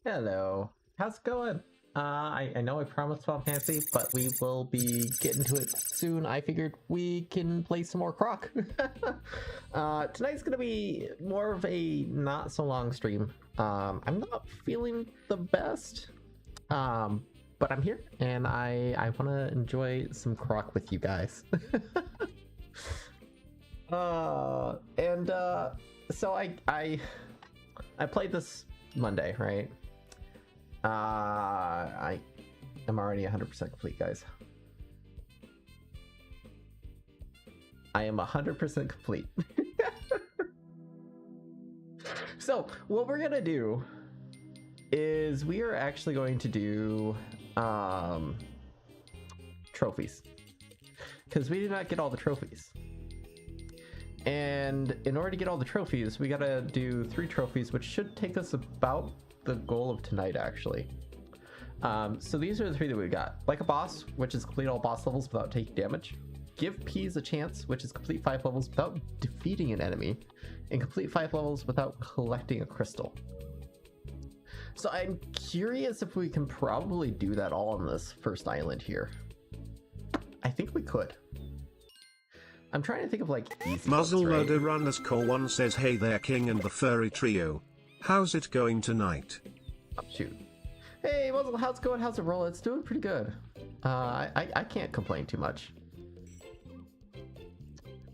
Hello. How's it going? I know I promised Final Fantasy, but we will be getting to it soon. I figured we can play some more Croc. Tonight's gonna be more of a not so long stream. I'm not feeling the best, but I'm here and I want to enjoy some Croc with you guys. So I played this Monday, right? I am already 100% complete, guys. I am 100% complete. So what we're gonna do is we are actually going to do trophies, because we did not get all the trophies. And in order to get all the trophies, we gotta do 3 trophies, which should take us about the goal of tonight, actually. So these are the 3 that we got. Like a boss, which is complete all boss levels without taking damage. Give Peas a chance, which is complete 5 levels without defeating an enemy. And complete 5 levels without collecting a crystal. So I'm curious if we can probably do that all on this first island here. I think we could. I'm trying to think of like easy Muzzleloader Runners Core 1 says, hey there King and the Furry Trio. How's it going tonight? Oh, shoot. Hey Muzzle, how's it going? How's it rolling? It's doing pretty good. I can't complain too much.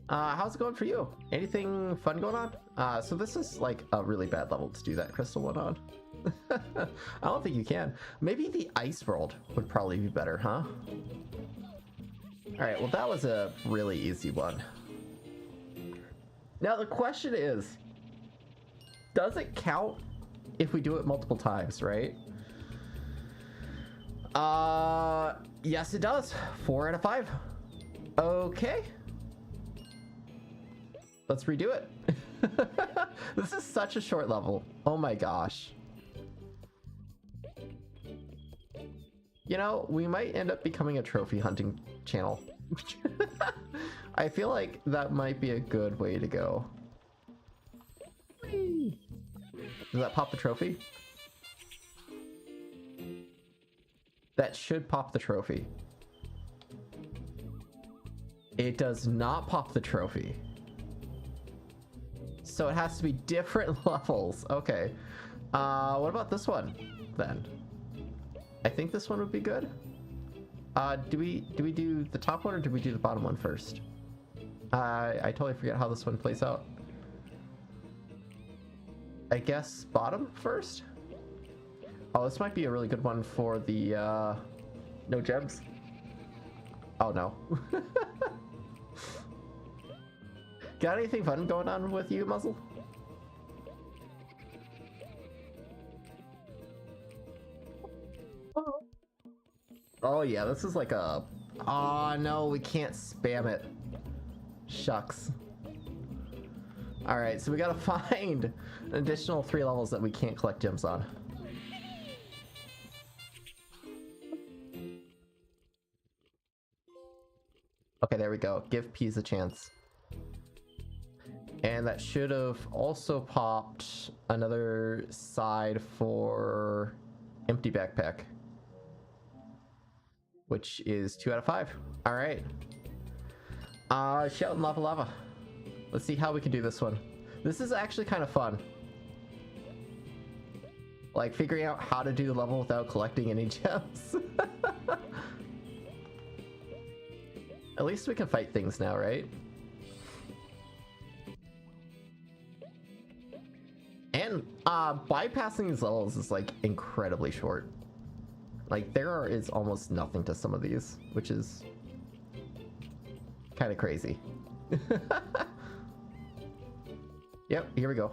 How's it going for you? Anything fun going on? So this is like a really bad level to do that crystal one on. I don't think you can. Maybe the ice world would probably be better, huh? Alright, well that was a really easy one. Now the question is, does it count if we do it multiple times, right? Yes it does. 4 out of 5. Okay. Let's redo it. This is such a short level. Oh my gosh. You know, we might end up becoming a trophy hunting channel. I feel like that might be a good way to go. Whee! Does that pop the trophy? That should pop the trophy. It does not pop the trophy. So it has to be different levels. Okay. What about this one then? I think this one would be good. Do we do the top one or do we do the bottom one first? I totally forget how this one plays out. I guess bottom first? Oh, this might be a really good one for the no gems. Oh no. Got anything fun going on with you, Muzzle? Oh yeah, this is like a... Oh no, we can't spam it. Shucks. Alright, so we gotta find an additional 3 levels that we can't collect gems on. Okay, there we go. Give Peas a chance. And that should have also popped another side for empty backpack, which is 2 out of 5. All right. Shout Lava Lava. Let's see how we can do this one. This is actually kind of fun. Like figuring out how to do the level without collecting any gems. At least we can fight things now, right? And bypassing these levels is like incredibly short. Like there is almost nothing to some of these, which is kind of crazy. Yep, here we go.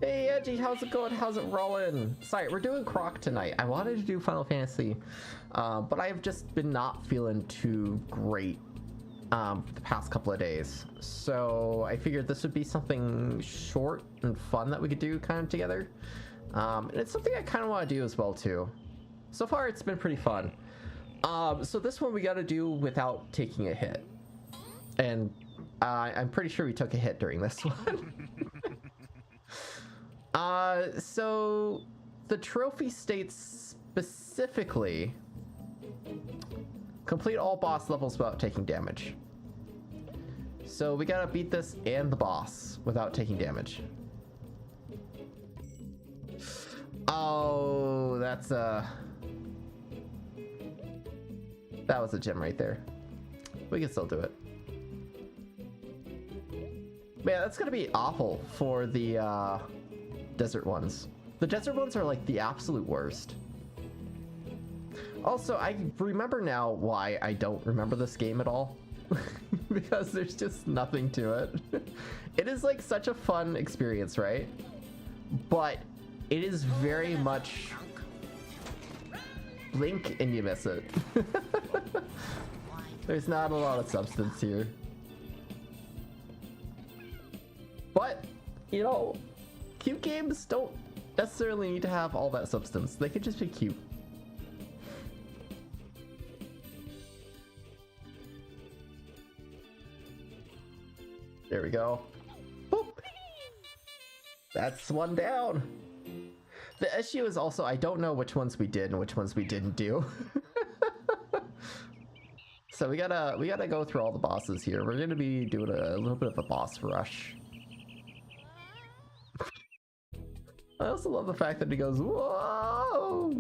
Hey Edgy, how's it going? How's it rolling? Sorry, we're doing Croc tonight. I wanted to do Final Fantasy, but I have just been not feeling too great the past couple of days. So I figured this would be something short and fun that we could do kind of together. And it's something I kind of want to do as well too. So far it's been pretty fun. So this one we got to do without taking a hit. And I'm pretty sure we took a hit during this one. So the trophy states specifically complete all boss levels without taking damage. So we gotta beat this and the boss without taking damage. Oh, that was a gem right there. We can still do it. Man, that's gonna be awful for the desert ones. The desert ones are like the absolute worst. Also, I remember now why I don't remember this game at all. Because there's just nothing to it. It is like such a fun experience, right? But it is very much blink and you miss it. There's not a lot of substance here. But, you know, cute games don't necessarily need to have all that substance. They could just be cute. There we go. Boop. That's one down. The issue is also I don't know which ones we did and which ones we didn't do. So we gotta go through all the bosses here. We're gonna be doing a little bit of a boss rush. I also love the fact that he goes, whoa!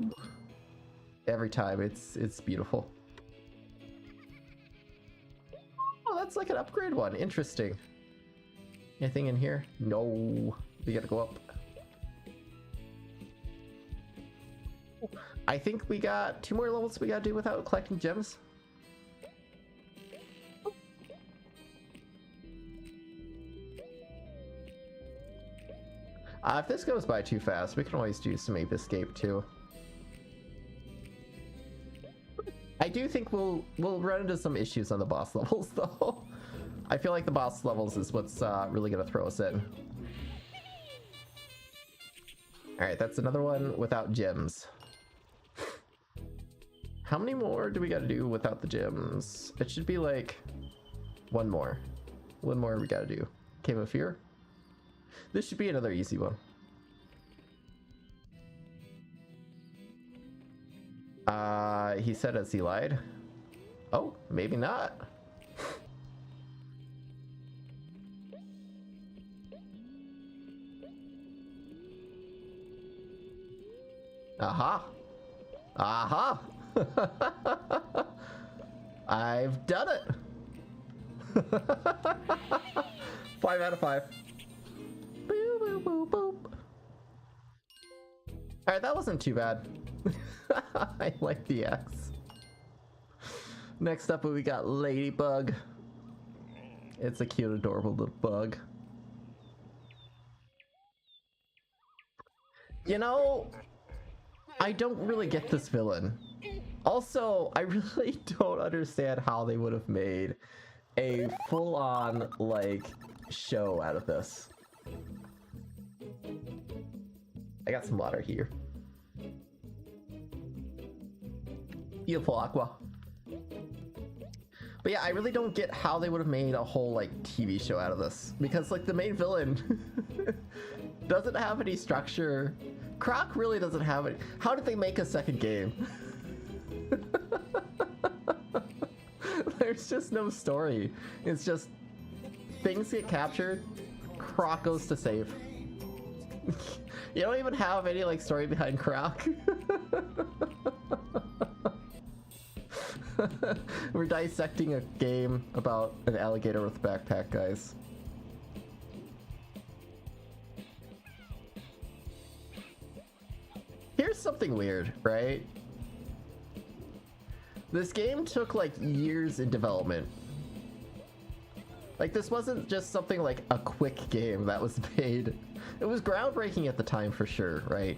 Every time. It's beautiful. Oh, that's like an upgrade one. Interesting. Anything in here? No. We gotta go up. I think we got 2 more levels we gotta do without collecting gems. If this goes by too fast, we can always do some Ape Escape too. I do think we'll run into some issues on the boss levels though. I feel like the boss levels is what's really gonna throw us in. Alright, that's another one without gems. How many more do we gotta do without the gems? It should be like one more. One more we gotta do. Cave of Fear? This should be another easy one. He said as he lied. Oh, maybe not. Aha. Aha. I've done it. 5 out of 5. Boop, boop, boop, boop. All right, that wasn't too bad. I like the X. Next up, we got Ladybug. It's a cute, adorable little bug. You know, I don't really get this villain. Also, I really don't understand how they would have made a full-on, like, show out of this. I got some water here. Beautiful aqua. But yeah, I really don't get how they would have made a whole, like, TV show out of this. Because, like, the main villain doesn't have any structure. Croc really doesn't have it. How did they make a second game? There's just no story. It's just things get captured, Croc goes to save. You don't even have any like story behind Croc. We're dissecting a game about an alligator with a backpack, guys. Here's something weird, right? This game took like years in development. Like this wasn't just something like a quick game that was made. It was groundbreaking at the time for sure, right?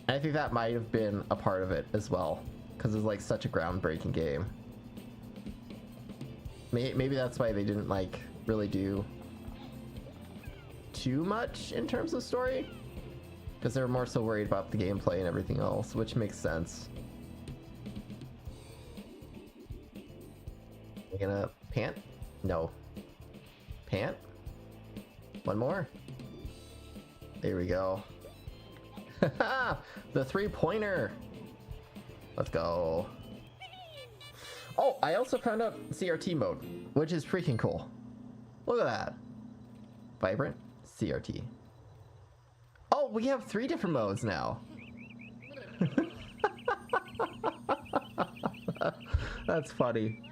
And I think that might have been a part of it as well, because it was like such a groundbreaking game. Maybe that's why they didn't like really do too much in terms of story, because they were more so worried about the gameplay and everything else, which makes sense. You gonna pant? No. Pant? One more. There we go. The 3-pointer. Let's go. Oh, I also found out CRT mode, which is freaking cool. Look at that. Vibrant CRT. Oh, we have 3 different modes now. That's funny.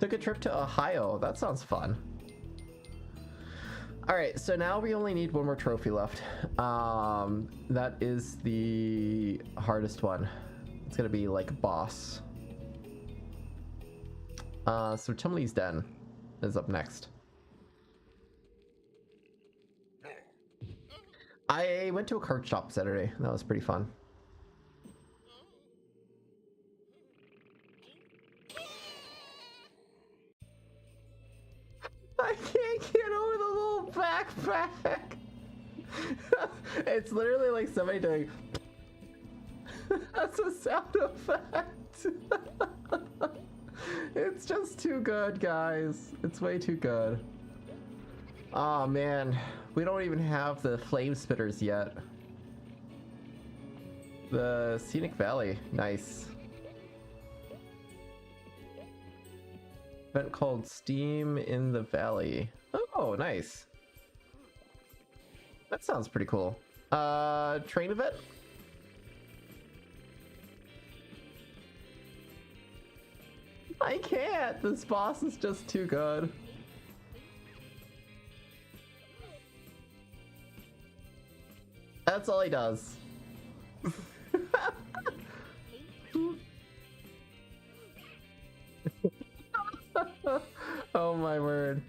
Took a trip to Ohio. That sounds fun. Alright, so now we only need one more trophy left. That is the hardest one. It's gonna be like a boss. So Chumley's Den is up next. I went to a card shop Saturday. That was pretty fun. I can't get over the little backpack. It's literally like somebody doing. That's a sound effect. It's just too good, guys. It's way too good. Oh man, we don't even have the flame spitters yet. The Scenic Valley, nice. Event called Steam in the Valley. Oh, nice. That sounds pretty cool. Train event? I can't! This boss is just too good. That's all he does. Oh my word.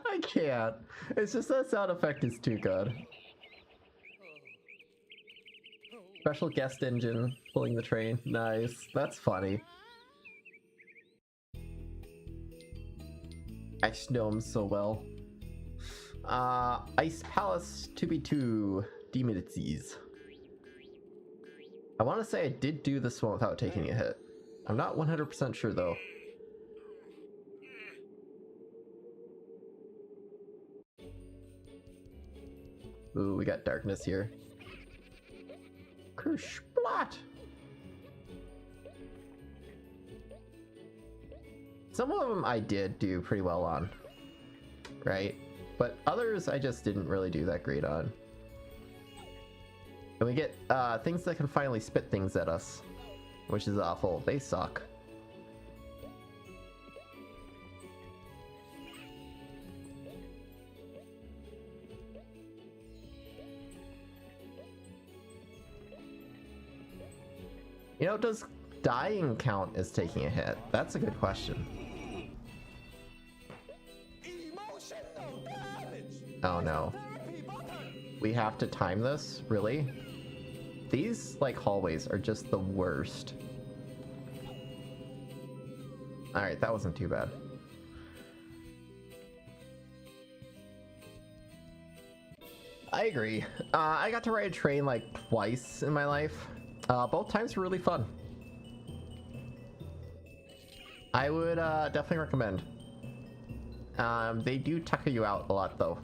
I can't. It's just that sound effect is too good. Special guest engine pulling the train. Nice. That's funny. I know him so well. Ice Palace 2v2 Demonities. I want to say I did do this one without taking a hit. I'm not 100% sure though. Ooh, we got darkness here. Kersplat! Some of them I did do pretty well on, right? But others I just didn't really do that great on. And we get things that can finally spit things at us, which is awful. They suck. You know, does dying count as taking a hit? That's a good question. Oh no. We have to time this? Really? These, like, hallways are just the worst. Alright, that wasn't too bad. I agree. I got to ride a train like twice in my life. Both times were really fun. I would definitely recommend. They do tucker you out a lot though.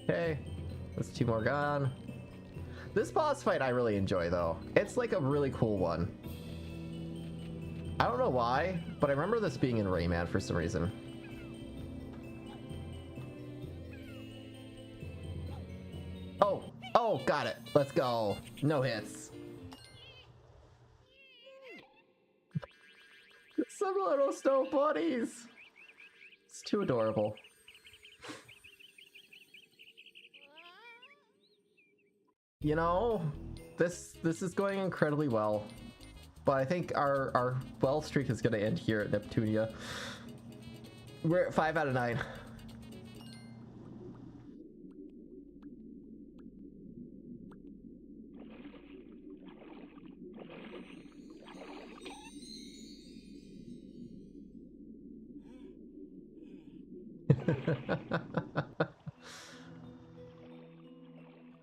Okay, there's 2 more gone. This boss fight I really enjoy though. It's like a really cool one. I don't know why, but I remember this being in Rayman for some reason. Oh, got it. Let's go. No hits. Some little snow bunnies. It's too adorable. You know, this is going incredibly well. But I think our well streak is going to end here at Neptunia. We're at 5 out of 9.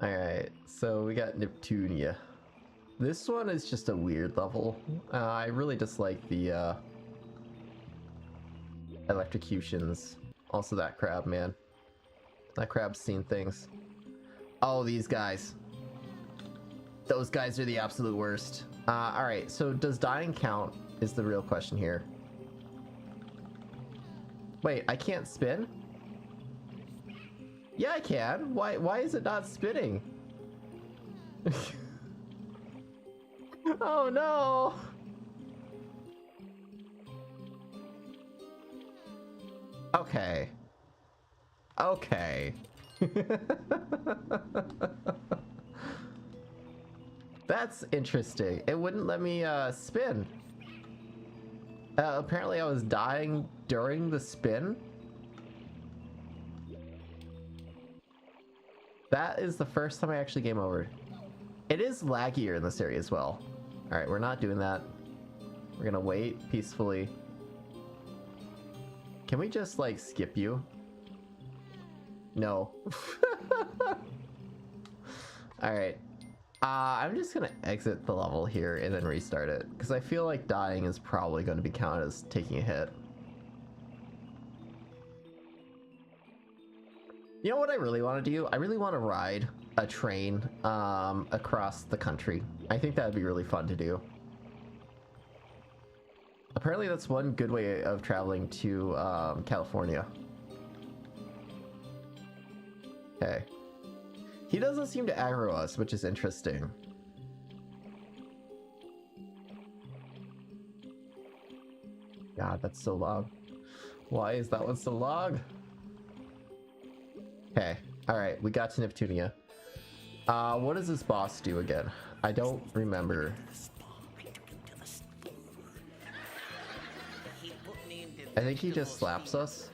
Alright, so we got Neptunia. This one is just a weird level. I really dislike the electrocutions. Also that crab, man. That crab's seen things. Oh, these guys. Those guys are the absolute worst. Alright, so does dying count is the real question here. Wait, I can't spin? Yeah, I can. Why is it not spinning? Oh no! Okay. Okay. That's interesting. It wouldn't let me spin. Apparently I was dying during the spin. That is the first time I actually game over. It is laggier in this area as well. Alright, we're not doing that. We're gonna wait peacefully. Can we just, like, skip you? No. Alright. I'm just gonna exit the level here and then restart it. Because I feel like dying is probably going to be counted as taking a hit. You know what I really want to do? I really want to ride a train across the country. I think that would be really fun to do. Apparently that's one good way of traveling to California. Okay. He doesn't seem to aggro us, which is interesting. God, that's so long. Why is that one so long? Okay, alright, we got to Neptunia. What does this boss do again? I don't remember. I think he just slaps us.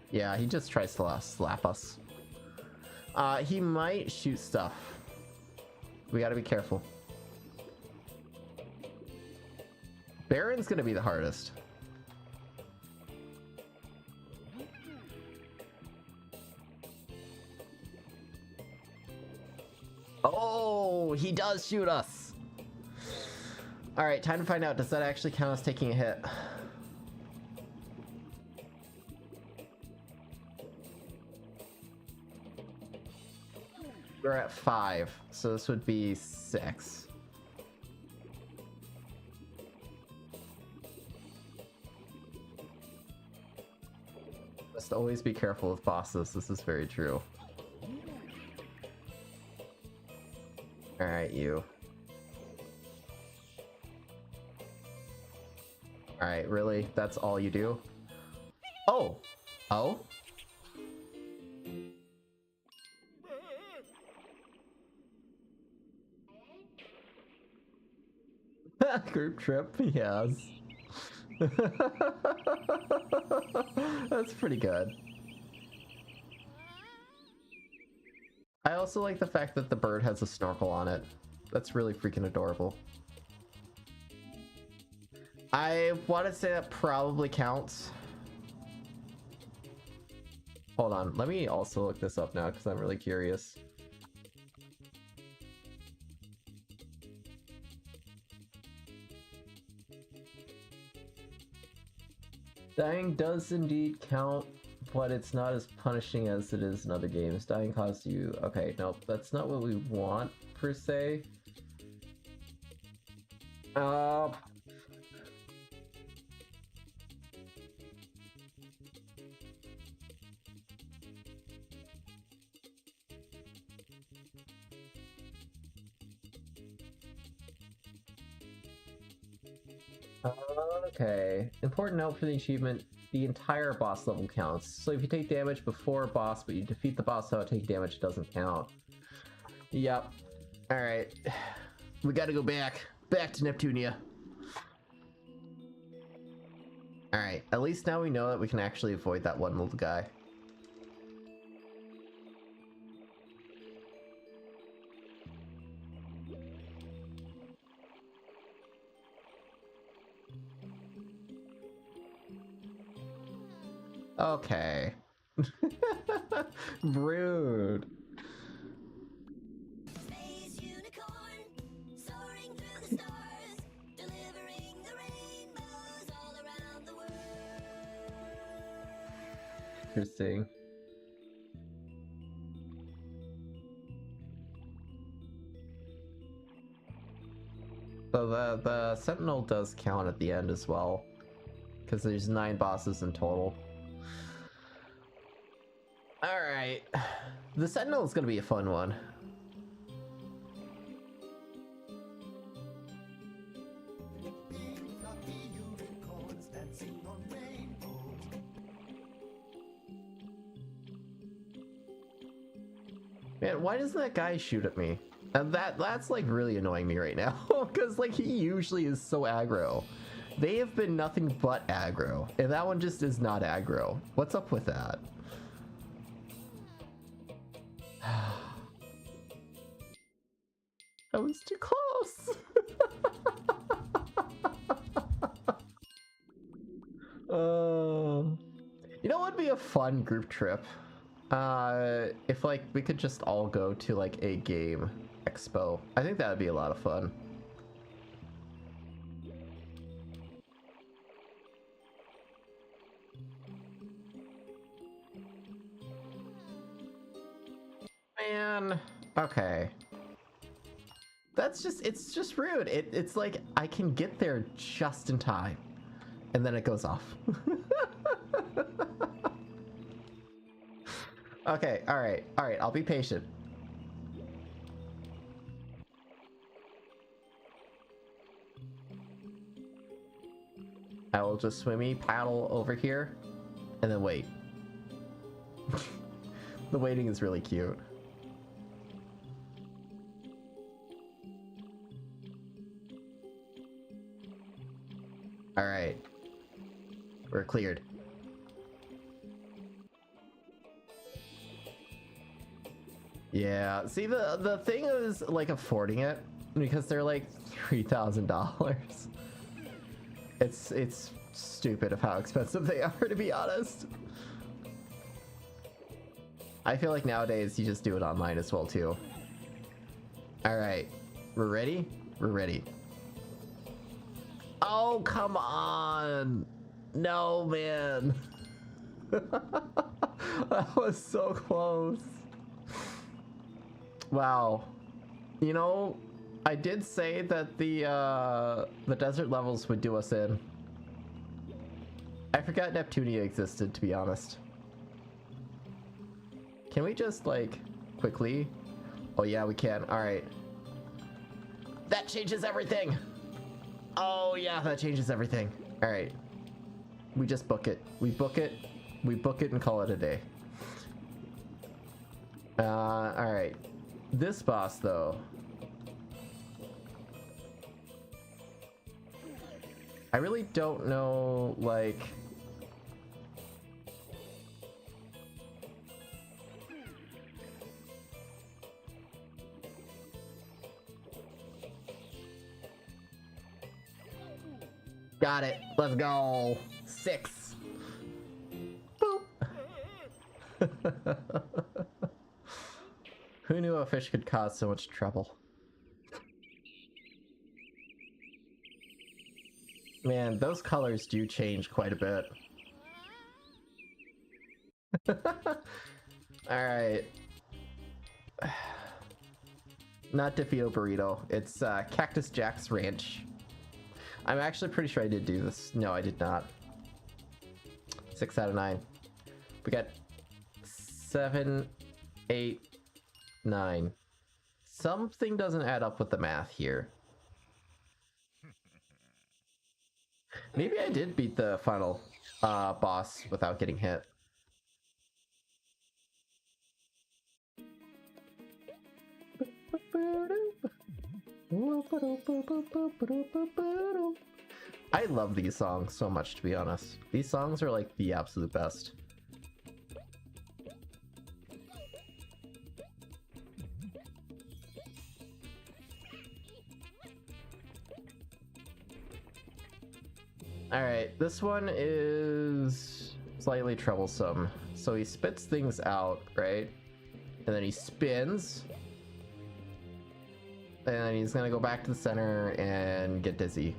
Yeah, he just tries to slap us. He might shoot stuff. We gotta be careful. Baron's gonna be the hardest. Oh, he does shoot us. Alright, time to find out. Does that actually count as taking a hit? We're at 5, so this would be 6. Must always be careful with bosses, this is very true. Alright, you. Alright, really? That's all you do? Oh! Oh? Group trip, yes. That's pretty good. I also like the fact that the bird has a snorkel on it. That's really freaking adorable. I want to say that probably counts. Hold on, let me also look this up now because I'm really curious. Dying does indeed count, but it's not as punishing as it is in other games. Dying costs you... Okay, nope, that's not what we want, per se. Okay. Important note for the achievement, the entire boss level counts. So if you take damage before a boss, but you defeat the boss without taking damage, it doesn't count. Yep. Alright. We gotta go back. Back to Neptunia. Alright, at least now we know that we can actually avoid that one little guy. Okay. Rude. Space unicorn, soaring through the stars, delivering the rainbows all around the world. Interesting. So the Sentinel does count at the end as well, because there's 9 bosses in total. Alright. The Sentinel is going to be a fun one. Man, why does that guy shoot at me? And that's like really annoying me right now, because like he usually is so aggro. They have been nothing but aggro, and that one just is not aggro. What's up with that? I was too close. You know what would be a fun group trip? If like we could just all go to like a game expo. I think that would be a lot of fun. Man, okay. That's just, it's just rude. It's like I can get there just in time and then it goes off. Okay, all right, I'll be patient. I will just swimmy paddle over here and then wait. The waiting is really cute. All right, we're cleared. Yeah, see the thing is like affording it because they're like $3,000. It's stupid of how expensive they are, to be honest. I feel like nowadays you just do it online as well too. All right, we're ready? We're ready. Oh, come on. No, man. That was so close. Wow. You know, I did say that the desert levels would do us in. I forgot Neptunia existed, to be honest. Can we just, like, quickly? Oh, yeah, we can. All right. That changes everything. Oh, yeah, that changes everything. All right. We just book it. We book it. We book it and call it a day. All right. This boss, though. I really don't know, like... Got it. Let's go. 6. Boop. Who knew a fish could cause so much trouble? Man, those colors do change quite a bit. Alright. Not Diffio Burrito. It's Cactus Jack's Ranch. I'm actually pretty sure I did do this. No, I did not. 6 out of 9. We got 7, 8, 9. Something doesn't add up with the math here. Maybe I did beat the final boss without getting hit. I love these songs so much, to be honest. These songs are like the absolute best. Alright, this one is slightly troublesome. So he spits things out, right? And then he spins. And then he's gonna go back to the center and get dizzy.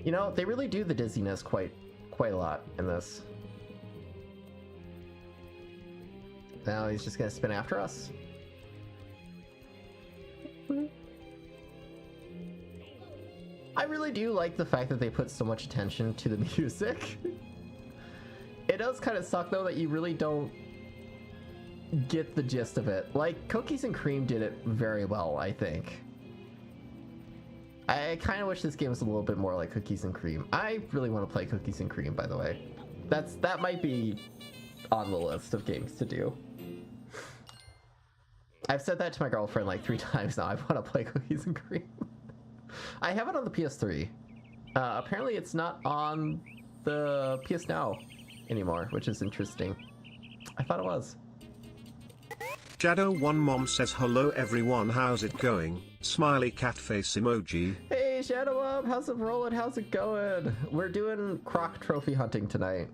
You know, they really do the dizziness quite a lot in this. Now he's just gonna spin after us. I really do like the fact that they put so much attention to the music. It does kind of suck though that you really don't get the gist of it. Like, Cookies and Cream did it very well, I think. I kind of wish this game was a little bit more like Cookies and Cream. I really want to play Cookies and Cream, by the way. That might be on the list of games to do. I've said that to my girlfriend like 3 times now. I want to play Cookies and Cream. I have it on the PS3. Apparently it's not on the PS Now anymore, which is interesting. I thought it was. Shadow1Mom says hello everyone, how's it going? Smiley cat face emoji. Hey Shadow Up, how's it rolling? How's it going? We're doing Croc trophy hunting tonight.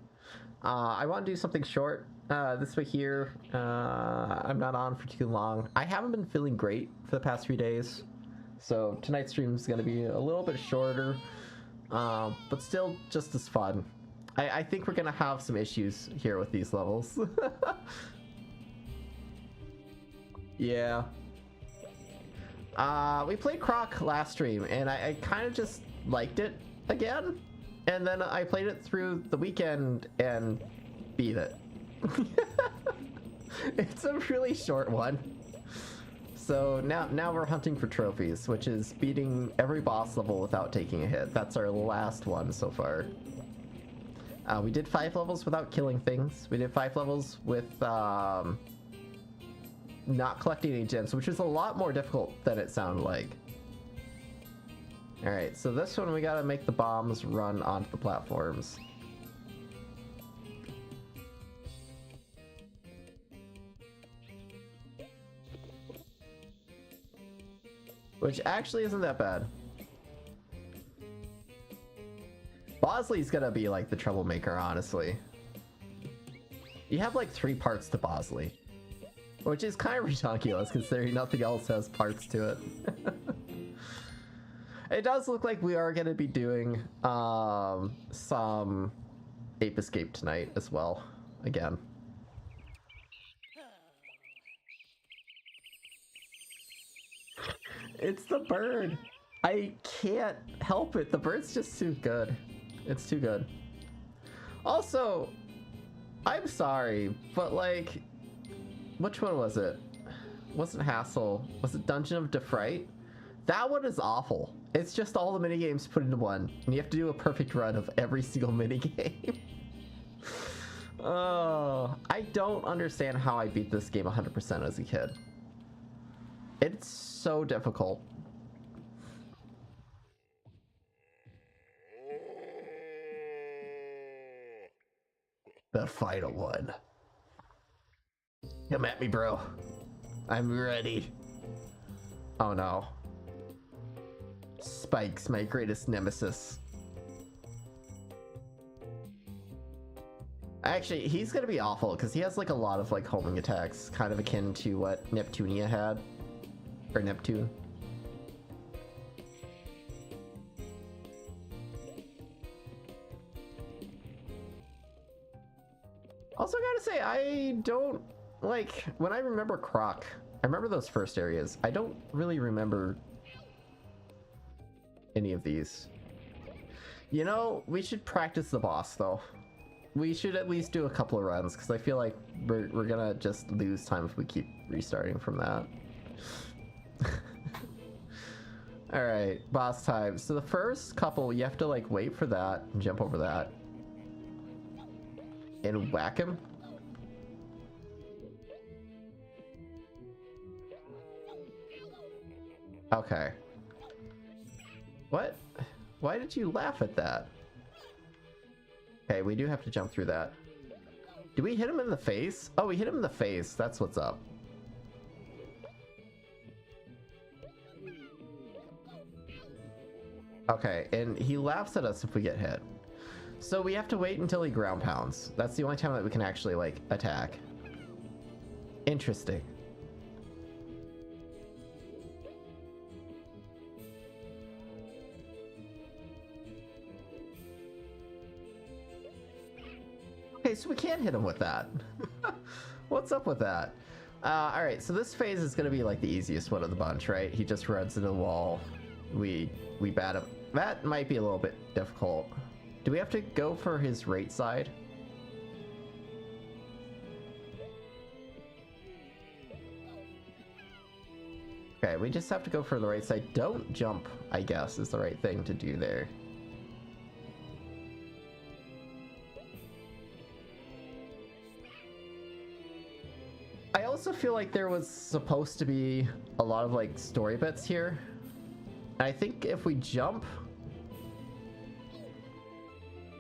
I want to do something short this week here. I'm not on for too long. I haven't been feeling great for the past few days, so tonight's stream is going to be a little bit shorter, but still just as fun. I think we're going to have some issues here with these levels. Yeah. We played Croc last stream, and I kind of just liked it again. And then I played it through the weekend and beat it. It's a really short one. So now we're hunting for trophies, which is beating every boss level without taking a hit. That's our last one so far. We did 5 levels without killing things. We did 5 levels with not collecting any gems, which is a lot more difficult than it sounded like. Alright, so this one we gotta make the bombs run onto the platforms. Which actually isn't that bad. Bosley's gonna be like the troublemaker, honestly. You have like 3 parts to Bosley. Which is kind of ridiculous, considering nothing else has parts to it. It does look like we are going to be doing some Ape Escape tonight as well, again. It's the bird. I can't help it. The bird's just too good. It's too good. Also, I'm sorry, but like... Which one was it? Wasn't Hassle. Was it Dungeon of Defright? That one is awful. It's just all the minigames put into one. And you have to do a perfect run of every single minigame. Oh, I don't understand how I beat this game 100% as a kid. It's so difficult. The final one. Come at me, bro. I'm ready. Oh no. Spike's my greatest nemesis. Actually, he's gonna be awful because he has like a lot of like homing attacks, kind of akin to what Neptunia had. Or Neptune. Also gotta say, I don't... Like, when I remember Croc, I remember those first areas. I don't really remember any of these. You know, we should practice the boss, though. We should at least do a couple of runs, because I feel like we're gonna just lose time if we keep restarting from that. Alright, boss time. So the first couple, you have to, like, wait for that, and jump over that. And whack him. Okay. What? Why did you laugh at that? Okay, we do have to jump through that. Did we hit him in the face? Oh, we hit him in the face. That's what's up. Okay, and he laughs at us if we get hit. So we have to wait until he ground pounds. That's the only time that we can actually, like, attack. Interesting. Okay, so we can't hit him with that. What's up with that? Alright, so this phase is going to be, like, the easiest one of the bunch, right? He just runs into the wall. We bat him. That might be a little bit difficult. Do we have to go for his right side? Okay, we just have to go for the right side. Don't jump, I guess, is the right thing to do there. I also feel like there was supposed to be a lot of, like, story bits here. And I think if we jump,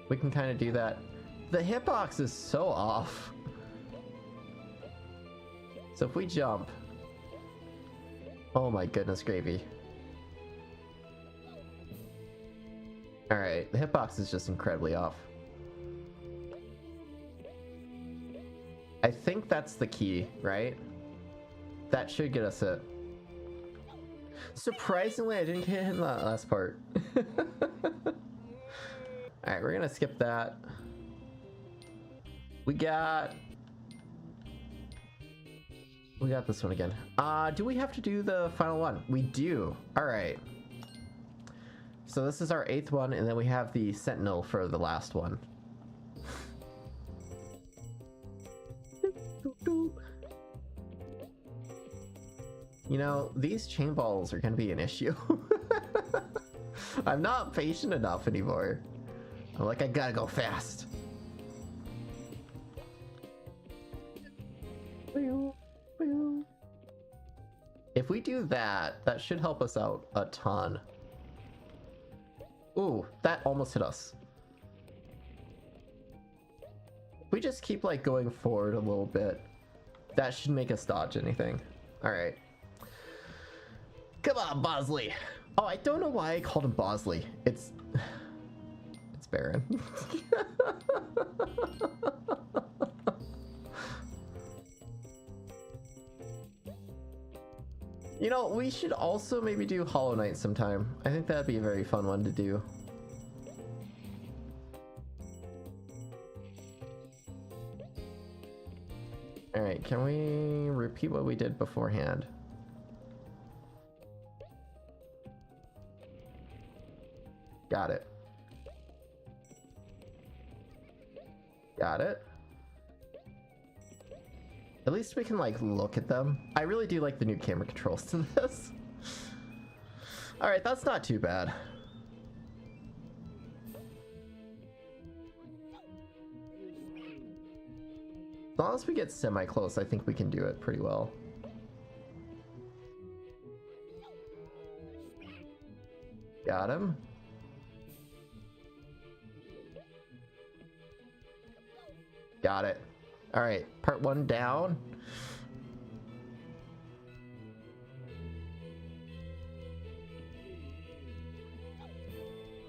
we can kind of do that. The hitbox is so off. So if we jump... Oh my goodness gravy. Alright, the hitbox is just incredibly off. I think that's the key, right? That should get us it. Surprisingly, I didn't get hit in that last part. Alright, we're gonna skip that. We got this one again. Do we have to do the final one? We do. Alright. So this is our 8th one, and then we have the Sentinel for the last one. You know, these chain balls are gonna be an issue. I'm not patient enough anymore. I'm like, I gotta go fast. If we do that, that should help us out a ton. Ooh, that almost hit us. If we just keep, like, going forward a little bit, that should make us dodge anything. Alright. Come on, Bosley! Oh, I don't know why I called him Bosley. It's Baron. You know, we should also maybe do Hollow Knight sometime. I think that'd be a very fun one to do. Alright, can we repeat what we did beforehand? Got it. Got it. At least we can, like, look at them. I really do like the new camera controls to this. Alright, that's not too bad. As long as we get semi-close, I think we can do it pretty well. Got him. Got it. Alright, part 1 down.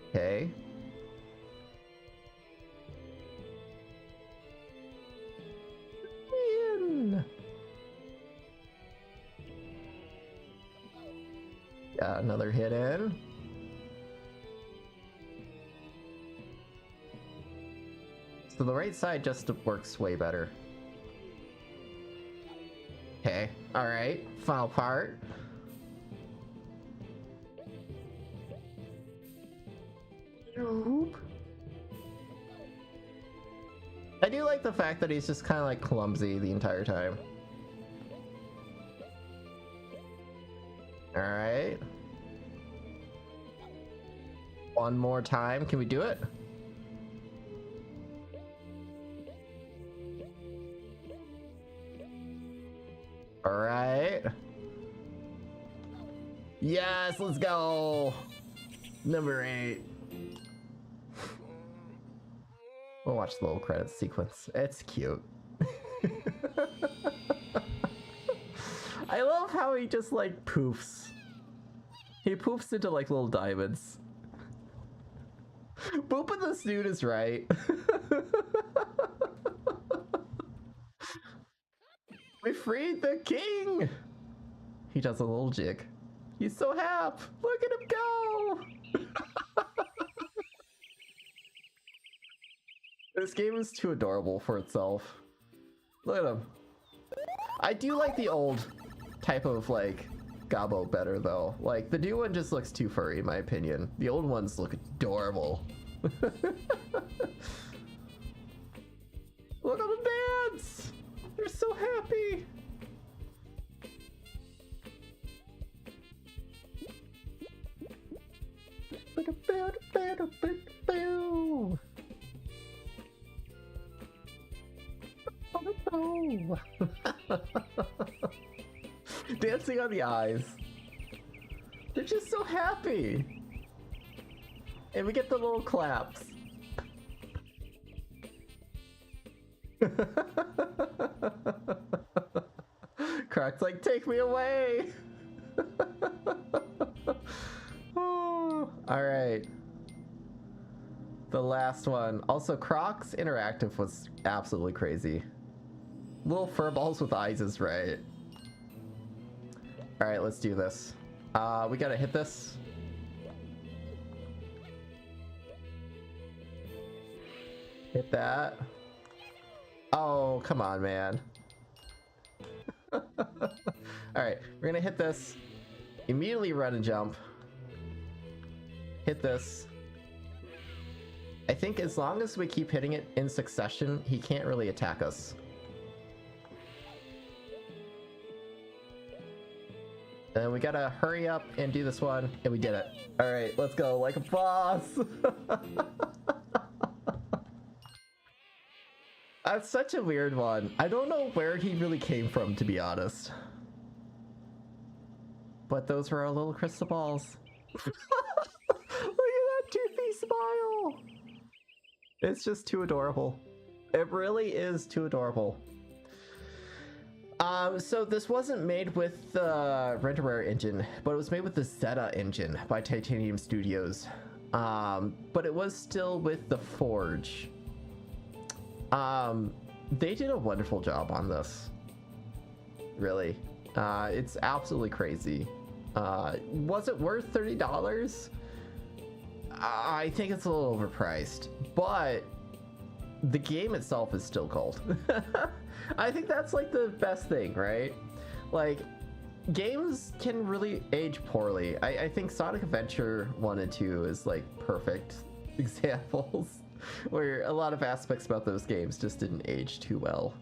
Okay. In. Got another hit in. So the right side just works way better. Okay, alright, final part. Nope. I do like the fact that he's just kind of like clumsy the entire time. Alright. One more time, can we do it? Alright. Yes, let's go. Number 8. We'll watch the little credits sequence. It's cute. I love how he just like poofs. He poofs into like little diamonds. Booping the snoot is right. We freed the king! He does a little jig. He's so happy! Look at him go! This game is too adorable for itself. Look at him. I do like the old type of, like, Gabo better, though. Like, the new one just looks too furry, in my opinion. The old ones look adorable. Look at them dance! They're so happy! Dancing on the eyes. They're just so happy. And we get the little claps. Croc's like, take me away. Oh, all right. The last one. Also, Croc's interactive was absolutely crazy. Little fur balls with eyes is right. All right, let's do this. We gotta hit this. Hit that. Oh, come on, man. All right, we're gonna hit this. Immediately run and jump. Hit this. I think as long as we keep hitting it in succession, he can't really attack us. And we gotta hurry up and do this one, and we did it. All right, let's go like a boss. That's such a weird one. I don't know where he really came from, to be honest. But those were our little crystal balls. Look at that toothy smile. It's just too adorable. It really is too adorable. So this wasn't made with the Renderware engine, but it was made with the Zeta engine by Titanium Studios. But it was still with the Forge. They did a wonderful job on this. Really. It's absolutely crazy. Was it worth $30? I think it's a little overpriced, but the game itself is still gold. I think that's like the best thing, right? Like, games can really age poorly. I think Sonic Adventure 1 and 2 is like perfect examples where a lot of aspects about those games just didn't age too well.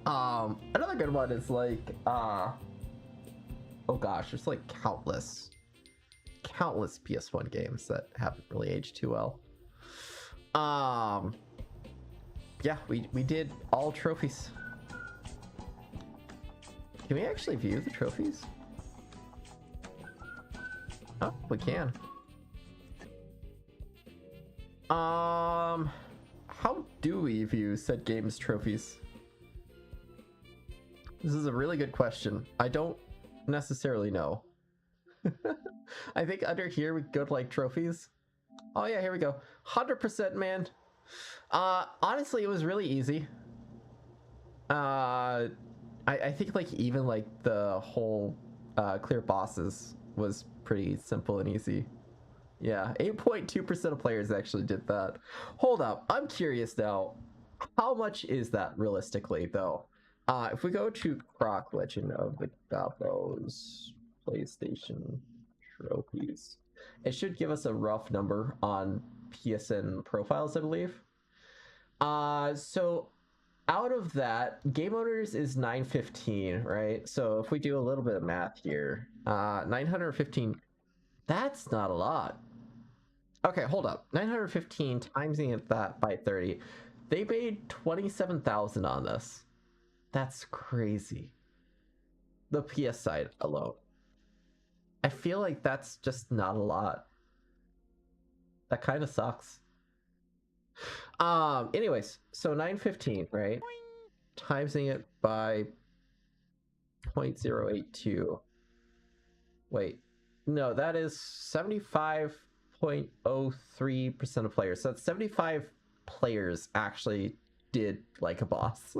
Another good one is like, oh gosh, there's like countless PS1 games that haven't really aged too well. Yeah, we did all trophies. Can we actually view the trophies? Oh, we can. How do we view said game's trophies? This is a really good question. I don't necessarily know. I think under here we go to like trophies. Oh yeah, here we go. 100% man. Honestly, it was really easy. I think like even like the whole clear bosses was pretty simple and easy. Yeah, 8.2% of players actually did that. Hold up, I'm curious now. How much is that realistically though? If we go to Croc Legend of the Gabos PlayStation trophies, it should give us a rough number on PSN profiles, I believe. So out of that, game owners is 915, right? So if we do a little bit of math here, 915, that's not a lot. Okay, hold up. 915 timesing that by 30. They made 27,000 on this. That's crazy. The PS side alone. I feel like that's just not a lot. That kind of sucks. Anyways, so 915, right? Timesing it by 0.082. Wait, no, that is 75 0.03% of players. So that's 75 players actually did like a boss.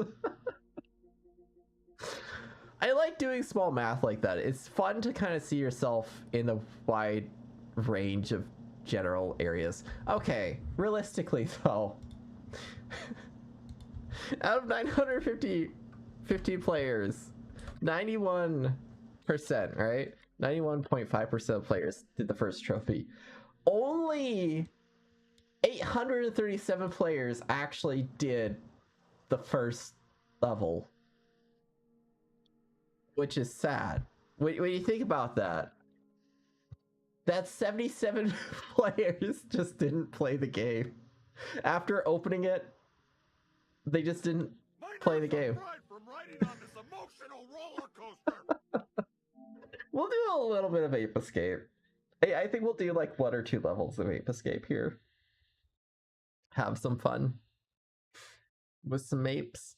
I like doing small math like that. It's fun to kind of see yourself in a wide range of general areas. Okay, realistically though, out of 950 players, 91%, right? 91.5% of players did the first trophy. Only 837 players actually did the first level, which is sad. When you think about that, that's 77 players just didn't play the game. After opening it, they just didn't play the game. From riding on this emotional roller coaster. We'll do a little bit of Ape Escape. I think we'll do like 1 or 2 levels of Ape Escape here. Have some fun with some apes.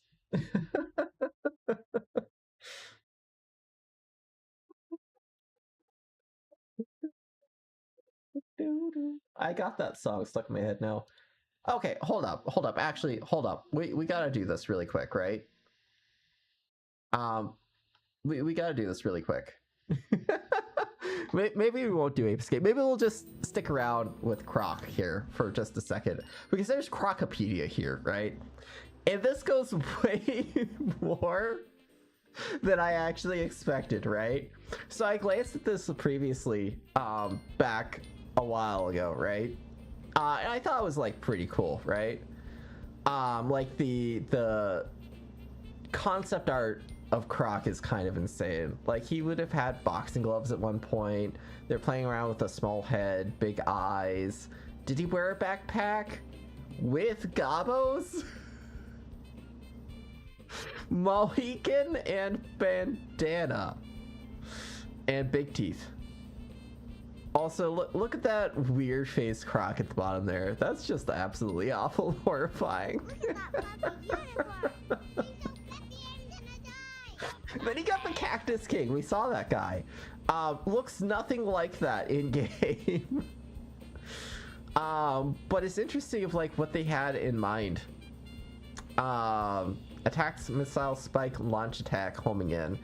I got that song stuck in my head now. Okay, hold up. Actually, hold up. We gotta do this really quick, right? We gotta do this really quick. Maybe we won't do Ape Escape. Maybe we'll just stick around with Croc here for just a second, because there's Crocopedia here, right? And this goes way more than I actually expected, right? So I glanced at this previously, back a while ago, right? And I thought it was like pretty cool, right? Like the concept art of Croc is kind of insane. Like, he would have had boxing gloves at one point. They're playing around with a small head, big eyes. Did he wear a backpack with gobos? Mohican and bandana and big teeth. Also, look at that weird face Croc at the bottom there. That's just absolutely awful, horrifying. Look at that puppy uniform. He's so fluffy, I'm gonna die. Then he got the Cactus King. We saw that guy. Looks nothing like that in game. But it's interesting of like what they had in mind. Attacks, missile, spike, launch attack, homing in.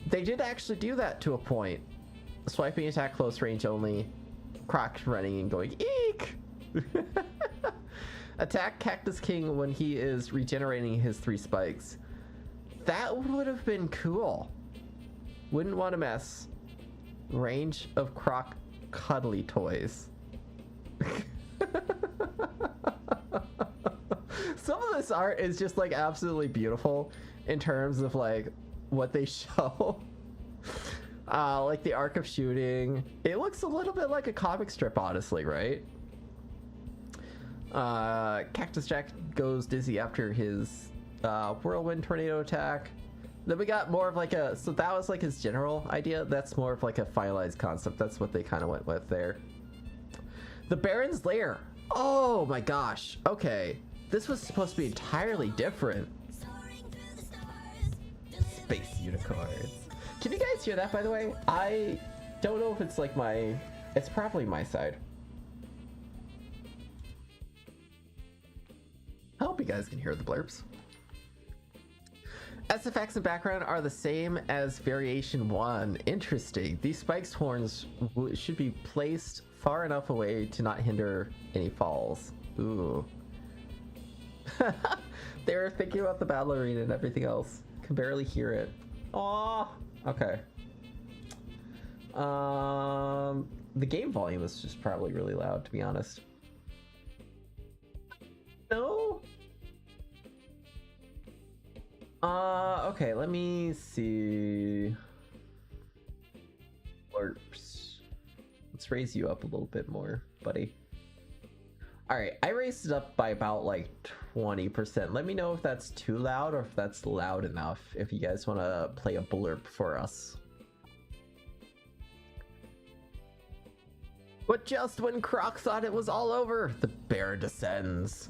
They did actually do that to a point. Swiping attack, close range only. Croc running and going, eek! Attack Cactus King when he is regenerating his 3 spikes. That would have been cool. Wouldn't want to mess. Range of Croc cuddly toys. Some of this art is just like absolutely beautiful in terms of like what they show. Like the arc of shooting. It looks a little bit like a comic strip, honestly, right? Cactus Jack goes dizzy after his whirlwind tornado attack. Then we got more of like a, so that was like his general idea. That's more of like a finalized concept. That's what they kind of went with there. The Baron's Lair. Oh my gosh. Okay. This was supposed to be entirely different. Soaring through the stars, Space unicorns. Can you guys hear that, by the way? I don't know if it's like my, it's probably my side. I hope you guys can hear the blurbs. SFX and background are the same as variation 1. Interesting. These spikes horns should be placed far enough away to not hinder any falls. Ooh. They were thinking about the battle arena and everything else. Can barely hear it. Aww. Okay. The game volume is just probably really loud, to be honest. No? Okay, let me see. Blurbs. Let's raise you up a little bit more, buddy. Alright, I raised it up by about like 20%. Let me know if that's too loud or if that's loud enough, if you guys want to play a blurb for us. But just when Croc thought it was all over, the bear descends.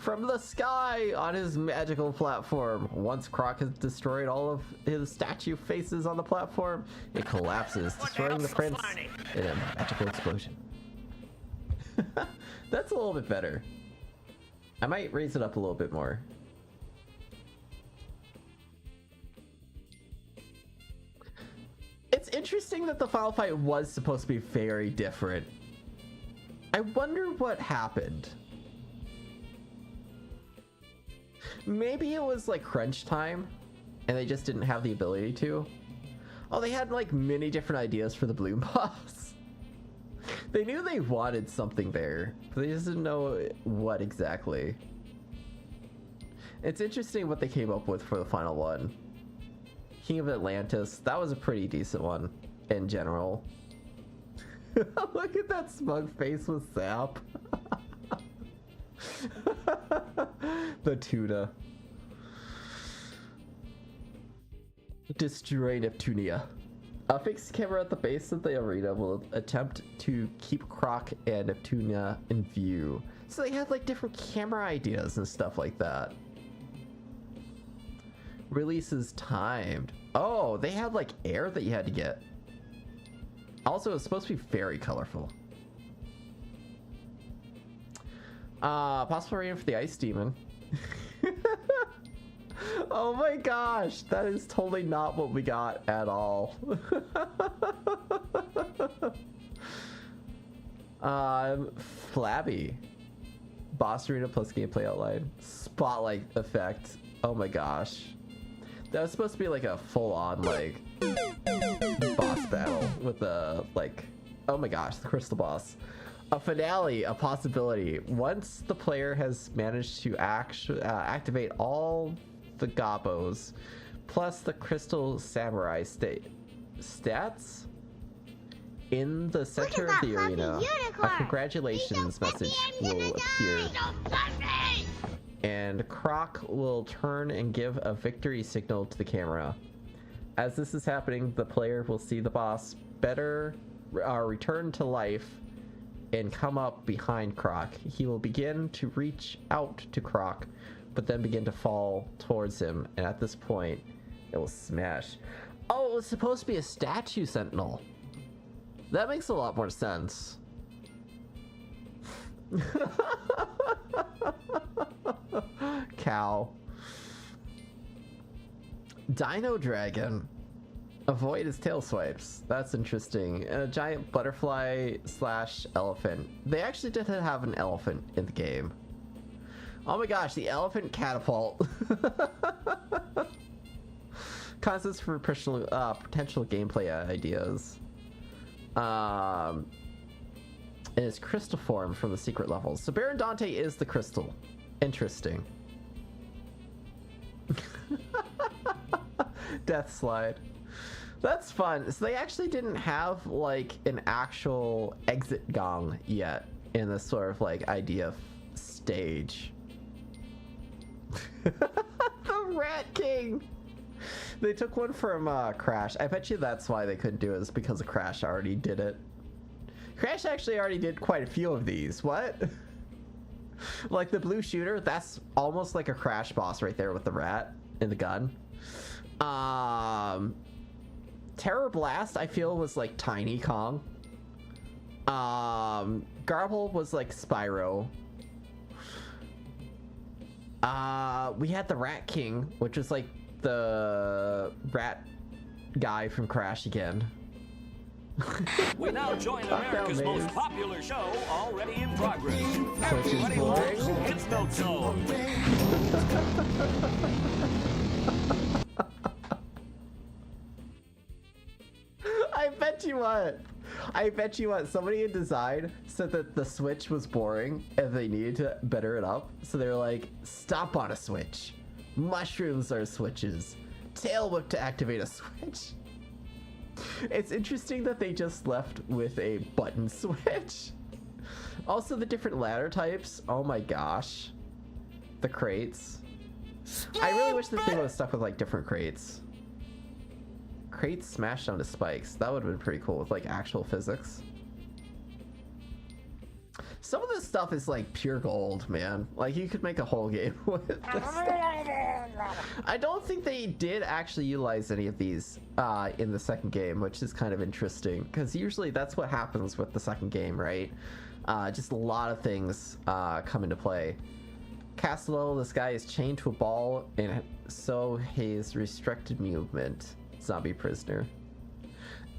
from the sky on his magical platform. Once Croc has destroyed all of his statue faces on the platform, it collapses, destroying the prince in a magical explosion. That's a little bit better. I might raise it up a little bit more. It's interesting that the final fight was supposed to be very different. I wonder what happened. Maybe it was like crunch time and they just didn't have the ability to. Oh, they had like many different ideas for the Bloom boss. They knew they wanted something there, but they just didn't know what exactly. It's interesting what they came up with for the final one. King of Atlantis, that was a pretty decent one in general. Look at that smug face with Zap. The tuna. Destroy Neptunia. A fixed camera at the base of the arena will attempt to keep Croc and Neptunia in view. So they had like different camera ideas and stuff like that. Release is timed. Oh, they had like air that you had to get. Also, it's supposed to be very colorful. Possible rating for the Ice Demon. Oh my gosh, that is totally not what we got at all. Flabby. Boss arena plus gameplay outline. Spotlight effect. Oh my gosh. That was supposed to be like a full-on like boss battle with a like, oh my gosh, the crystal boss. A finale, a possibility. Once the player has managed to activate all the gobos, plus the crystal samurai stats in the center of the arena, a congratulations message will appear. And Croc will turn and give a victory signal to the camera. As this is happening, the player will see the boss return to life and come up behind Croc. He will begin to reach out to Croc, but then begin to fall towards him, and at this point, it will smash. Oh, it was supposed to be a statue sentinel. That makes a lot more sense. Cow. Dino Dragon. Avoid his tail swipes. That's interesting. And a giant butterfly / elephant. They actually did have an elephant in the game. Oh my gosh, the elephant catapult. Concepts for potential gameplay ideas. And it's crystal form from the secret levels. So Baron Dante is the crystal. Interesting. Death slide. That's fun. So they actually didn't have like an actual exit gong yet in this sort of like idea stage. The Rat King. They took one from Crash. I bet you that's why they couldn't do it, is because Crash already did it. Crash actually already did quite a few of these. What? Like the blue shooter, that's almost like a Crash boss right there with the rat and the gun. Terror Blast, I feel, was like Tiny Kong. Garble was like Spyro. We had the Rat King, which was like the rat guy from Crash again. We now join America's most popular show, already in progress. Which is boring. It's no zone. I bet you what, somebody in design said that the Switch was boring and they needed to better it up. So they were like, stop on a Switch. Mushrooms are switches. Tail whip to activate a Switch. It's interesting that they just left with a button switch. Also, the different ladder types. Oh my gosh. The crates. I really wish this thing was stuck with like different crates. Crates smashed onto spikes. That would have been pretty cool with like actual physics. Some of this stuff is like pure gold, man. Like you could make a whole game with this stuff. I don't think they did actually utilize any of these in the second game, which is kind of interesting because usually that's what happens with the second game, right? Just a lot of things come into play. Castle, this guy is chained to a ball and so his restricted movement. Zombie prisoner.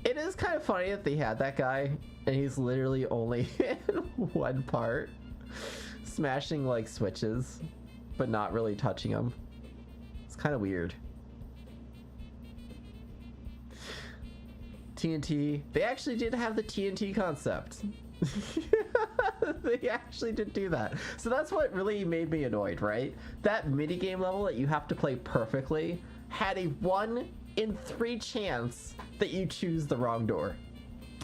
It is kind of funny that they had that guy and he's literally only in one part, smashing like switches but not really touching them. It's kind of weird. TNT, they actually did have the TNT concept. They actually did do that. So that's what really made me annoyed, right? That minigame level that you have to play perfectly had a 1 in 3 chance that you choose the wrong door.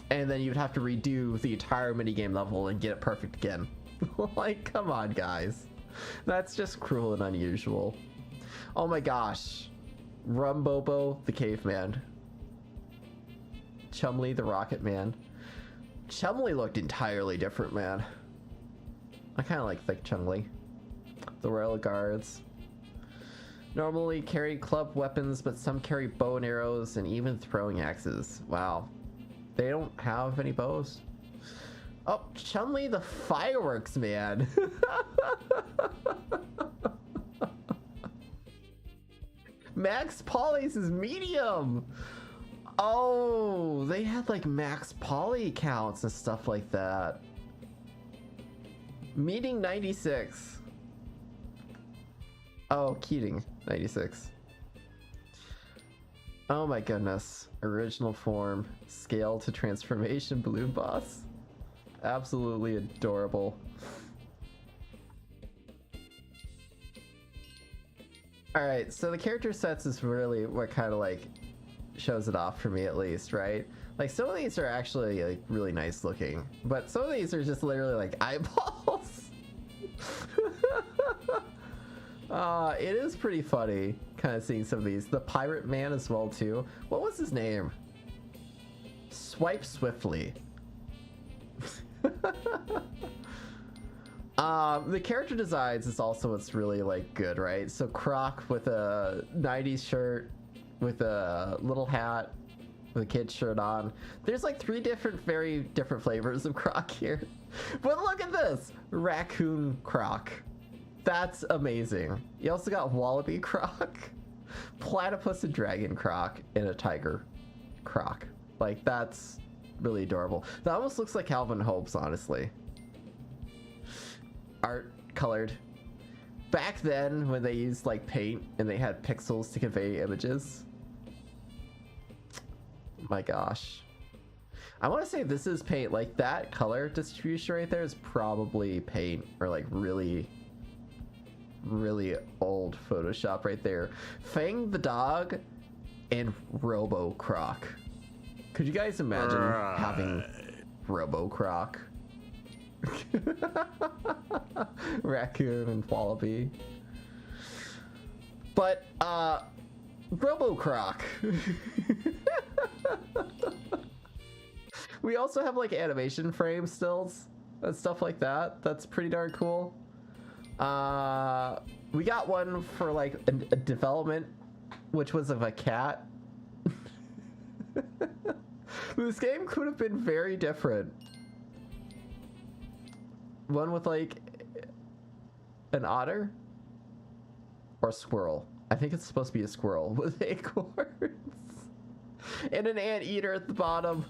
And then you'd have to redo the entire minigame level and get it perfect again. Like, come on, guys. That's just cruel and unusual. Oh my gosh. Rumbobo the caveman. Chumley the rocket man. Chumley looked entirely different, man. I kind of like Thick Chumley. The Royal Guards. Normally carry club weapons, but some carry bow and arrows and even throwing axes. Wow. They don't have any bows. Oh, Chumley the fireworks man. Max Polly's is medium. Oh, they had like Max Poly counts and stuff like that. Meeting 96. Oh, Keating 96. Oh my goodness. Original form, scale to transformation balloon boss. Absolutely adorable. Alright, so the character sets is really what kind of like shows it off for me, at least, right? Like some of these are actually like really nice looking, but some of these are just literally like eyeballs. It is pretty funny kind of seeing some of these. The pirate man as well too. What was his name? Swipe Swiftly. The character designs is also what's really like good, right? So Croc with a 90s shirt with a little hat with a kid's shirt on. There's like 3 very different flavors of Croc here. But look at this! Raccoon Croc. That's amazing. You also got Wallaby Croc, Platypus and Dragon Croc, and a Tiger Croc. Like, that's really adorable. That almost looks like Calvin Hobbes, honestly. Art colored. Back then, when they used like paint and they had pixels to convey images. My gosh. I want to say this is paint. Like that color distribution right there is probably paint or like really old Photoshop right there. Fang the dog and Robo Croc. Could you guys imagine having Robo Croc? Raccoon and Wallaby. But Robo Croc. We also have like animation frame stills and stuff like that. That's pretty darn cool. We got one for like a development, which was of a cat. This game could have been very different. One with like an otter or squirrel. I think it's supposed to be a squirrel with acorns and an anteater at the bottom.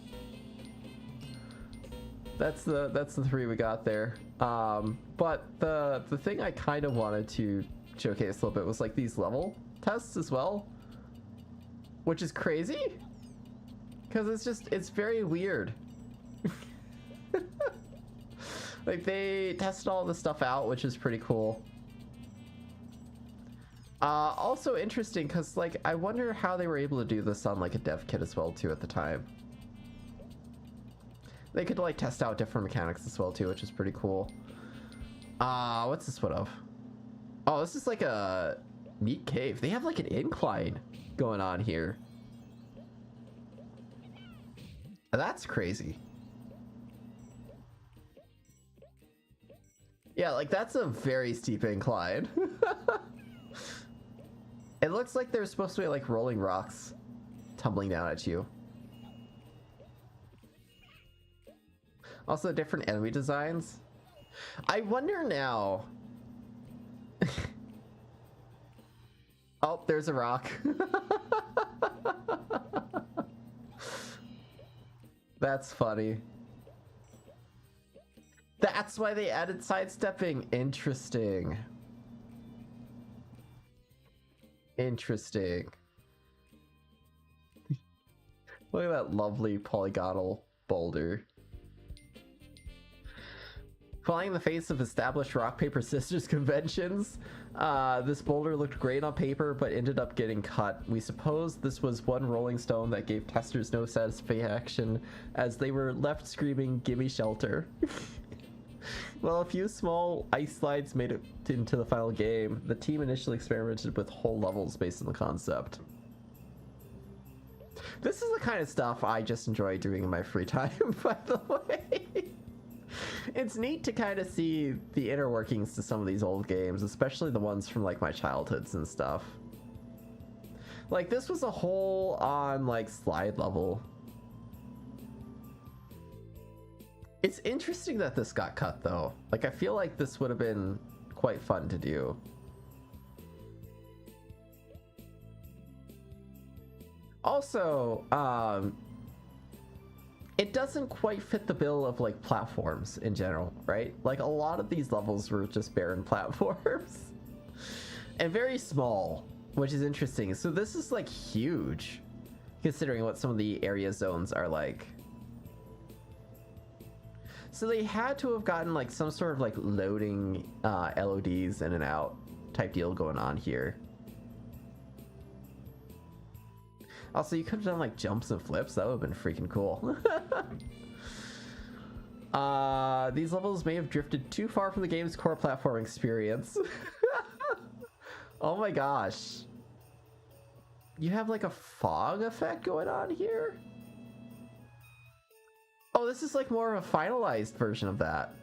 That's the 3 we got there. But the thing I kind of wanted to showcase a little bit was like these level tests as well, which is crazy because it's very weird. Like they tested all this stuff out, which is pretty cool. Also interesting because like I wonder how they were able to do this on like a dev kit as well too at the time. They could like test out different mechanics as well too, which is pretty cool. What's this one of? Oh, this is like a meat cave. They have like an incline going on here. That's crazy. Yeah, like that's a very steep incline. It looks like there's supposed to be like rolling rocks tumbling down at you. Also different enemy designs. I wonder now. Oh, there's a rock. That's funny. That's why they added sidestepping. Interesting. Interesting. Look at that lovely polygonal boulder. Flying in the face of established rock, paper, scissors conventions, this boulder looked great on paper, but ended up getting cut. We suppose this was one rolling stone that gave testers no satisfaction, as they were left screaming, "Gimme shelter." Well, a few small ice slides made it into the final game. The team initially experimented with whole levels based on the concept. This is the kind of stuff I just enjoy doing in my free time, by the way. It's neat to kind of see the inner workings to some of these old games, especially the ones from like my childhoods and stuff. Like this was a whole on like slide level. It's interesting that this got cut though. Like I feel like this would have been quite fun to do. Also, it doesn't quite fit the bill of like platforms in general, right? Like a lot of these levels were just barren platforms and very small, which is interesting. So this is like huge considering what some of the area zones are like. So they had to have gotten like some sort of like loading LODs in and out type deal going on here. Also, you could have done like jumps and flips. That would have been freaking cool. These levels may have drifted too far from the game's core platform experience. Oh my gosh. You have like a fog effect going on here? Oh, this is like more of a finalized version of that.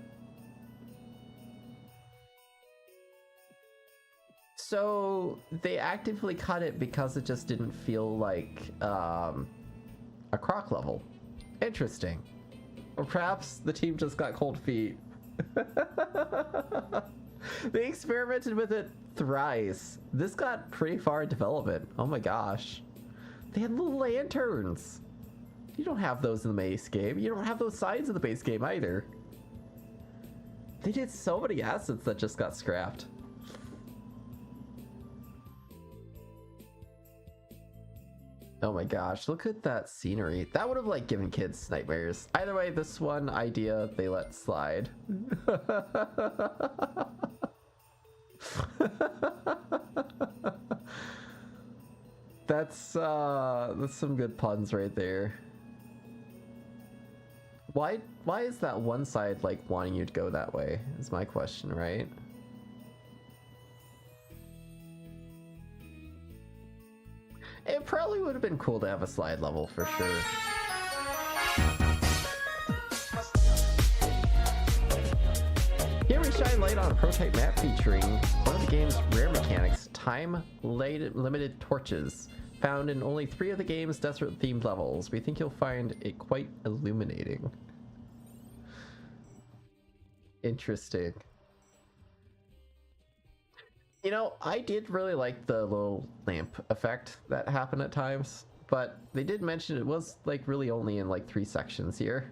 So they actively cut it because it just didn't feel like a croc level. Interesting. Or perhaps the team just got cold feet. They experimented with it thrice. This got pretty far in development. Oh my gosh. They had little lanterns. You don't have those in the base game. You don't have those sides in the base game either. They did so many assets that just got scrapped. Oh my gosh, look at that scenery. That would have like given kids nightmares. Either way, this one idea they let slide. That's some good puns right there. Why is that one side like wanting you to go that way? Is my question, right? It probably would have been cool to have a slide level for sure. Here we shine light on a prototype map featuring one of the game's rare mechanics, time-limited torches, found in only 3 of the game's desert-themed levels. We think you'll find it quite illuminating. Interesting. You know, I did really like the little lamp effect that happened at times, but they did mention it was like really only in like 3 sections here.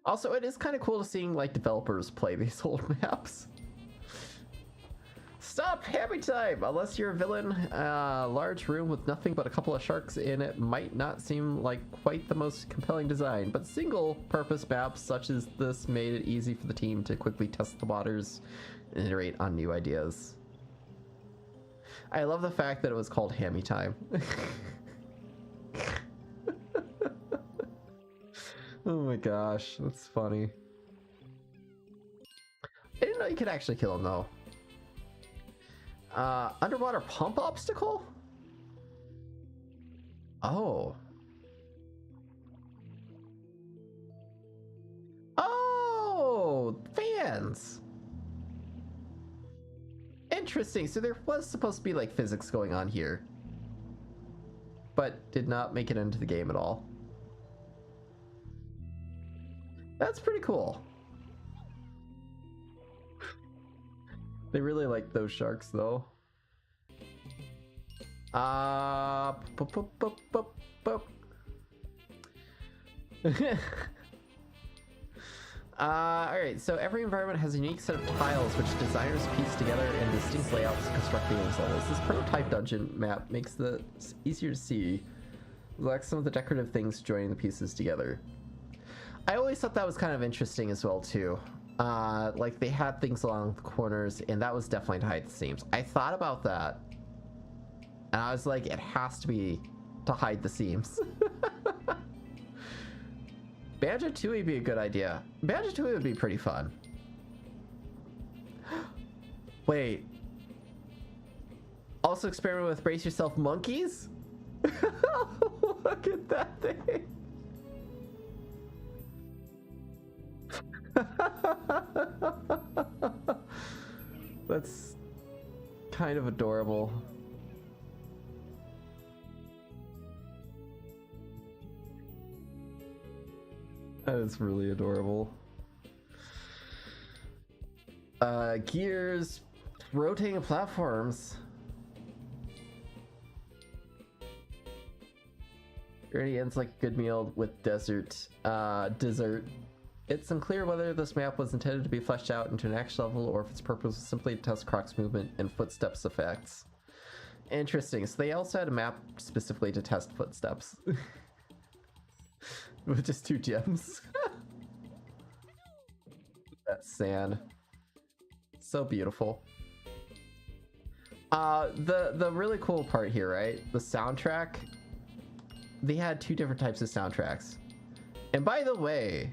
Also, it is kind of cool to seeing like developers play these old maps. Stop happy time! Unless you're a villain, a large room with nothing but a couple of sharks in it might not seem like quite the most compelling design, but single-purpose maps such as this made it easy for the team to quickly test the waters and iterate on new ideas. I love the fact that it was called Hammy Time. Oh my gosh, that's funny. I didn't know you could actually kill him though. Underwater pump obstacle? Oh. lands. Interesting. So there was supposed to be like physics going on here, but did not make it into the game at all. That's pretty cool. They really like those sharks though. Alright, so every environment has a unique set of tiles which designers piece together in distinct layouts to construct these levels. This prototype dungeon map makes the easier to see, like some of the decorative things joining the pieces together. I always thought that was kind of interesting as well too. Like they had things along the corners, and that was definitely to hide the seams. I thought about that, and I was like, it has to be to hide the seams. Banjo-Tooie would be a good idea. Banjo-Tooie would be pretty fun. Wait. Also experiment with brace yourself monkeys? Look at that thing. That's kind of adorable. That is really adorable. Gears, rotating platforms. It already ends like a good meal with dessert. It's unclear whether this map was intended to be fleshed out into an action level or if its purpose was simply to test Croc's movement and footsteps effects. Interesting. So they also had a map specifically to test footsteps. With just 2 gems. That sand. So beautiful. The really cool part here, right? The soundtrack. They had 2 different types of soundtracks. And by the way,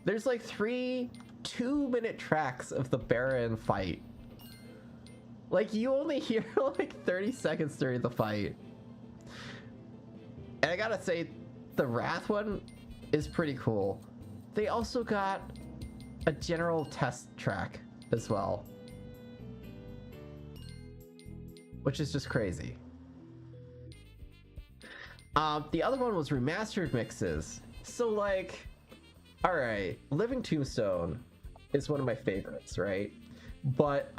there's like 3 2-minute tracks of the Baron fight. Like you only hear like 30 seconds during the fight. And I gotta say, the Wrath one is pretty cool. They also got a general test track as well, which is just crazy. The other one was remastered mixes. So like, all right, Living Tombstone is one of my favorites, right? But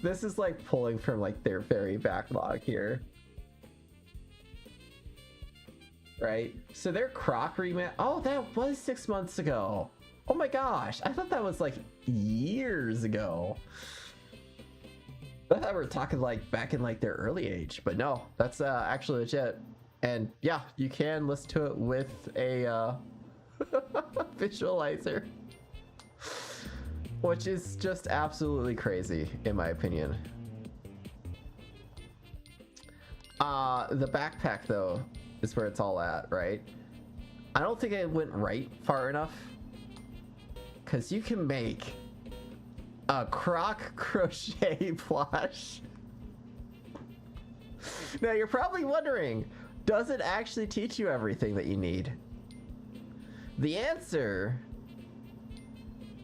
this is like pulling from like their very backlog here. Right? So their Croc remaster. Oh, that was 6 months ago. Oh my gosh. I thought that was like years ago. I thought we were talking like back in like their early age, but no, that's actually legit. And yeah, you can listen to it with a visualizer, which is just absolutely crazy in my opinion. The backpack though is where it's all at, right? I don't think I went right far enough, because you can make a Croc crochet plush. Now you're probably wondering, does it actually teach you everything that you need? The answer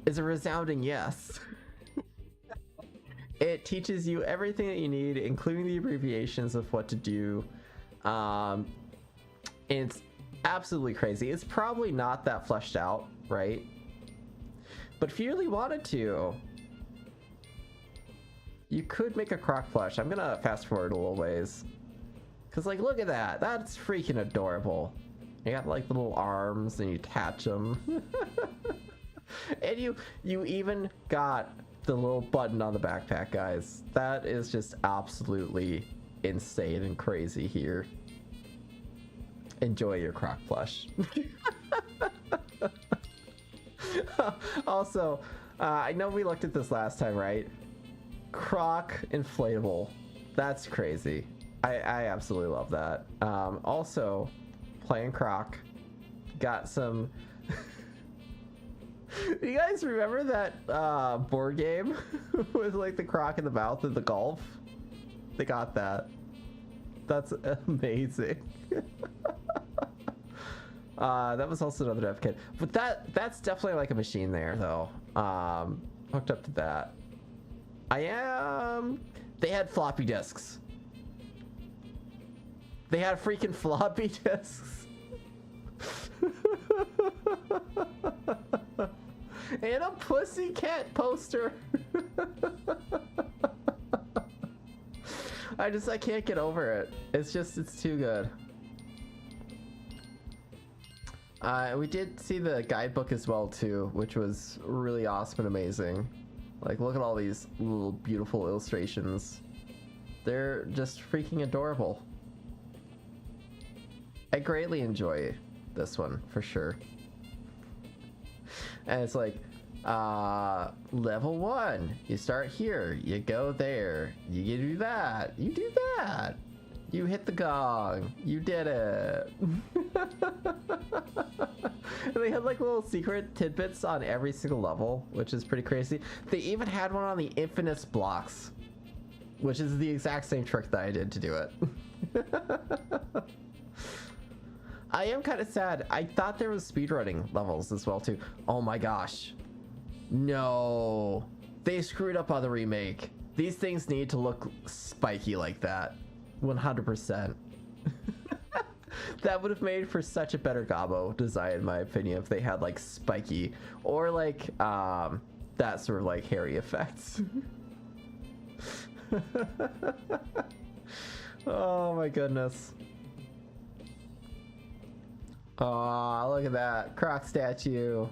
is a resounding yes. It teaches you everything that you need, including the abbreviations of what to do. It's absolutely crazy. It's probably not that fleshed out, right? But if you really wanted to, you could make a Croc plush. I'm gonna fast forward a little ways, because like, look at that. That's freaking adorable. You got like little arms and you attach them. And you even got the little button on the backpack, guys. That is just absolutely insane and crazy here. Enjoy your Croc plush. Also, I know we looked at this last time, right? Croc inflatable. That's crazy. I absolutely love that. Also, playing Croc, got some... You guys remember that board game with like the Croc in the mouth and the golf? They got that. That's amazing. That was also another dev kit, but that's definitely like a machine there though. Hooked up to that. They had floppy disks. They had freaking floppy disks. And a pussycat poster. I can't get over it. It's too good. We did see the guidebook as well too, which was really awesome and amazing. Like, look at all these little beautiful illustrations. They're just freaking adorable. I greatly enjoy this one for sure. And it's like, level 1, you start here, you go there, you do that, you do that, you hit the gong, you did it. And they had like little secret tidbits on every single level, which is pretty crazy. They even had one on the infamous blocks, which is the exact same trick that I did to do it. I am kind of sad. I thought there was speedrunning levels as well too. Oh my gosh. No. They screwed up on the remake. These things need to look spiky like that. 100%. That would have made for such a better Gobbo design in my opinion if they had like spiky or like that sort of like hairy effects. Oh my goodness. Oh, look at that Croc statue.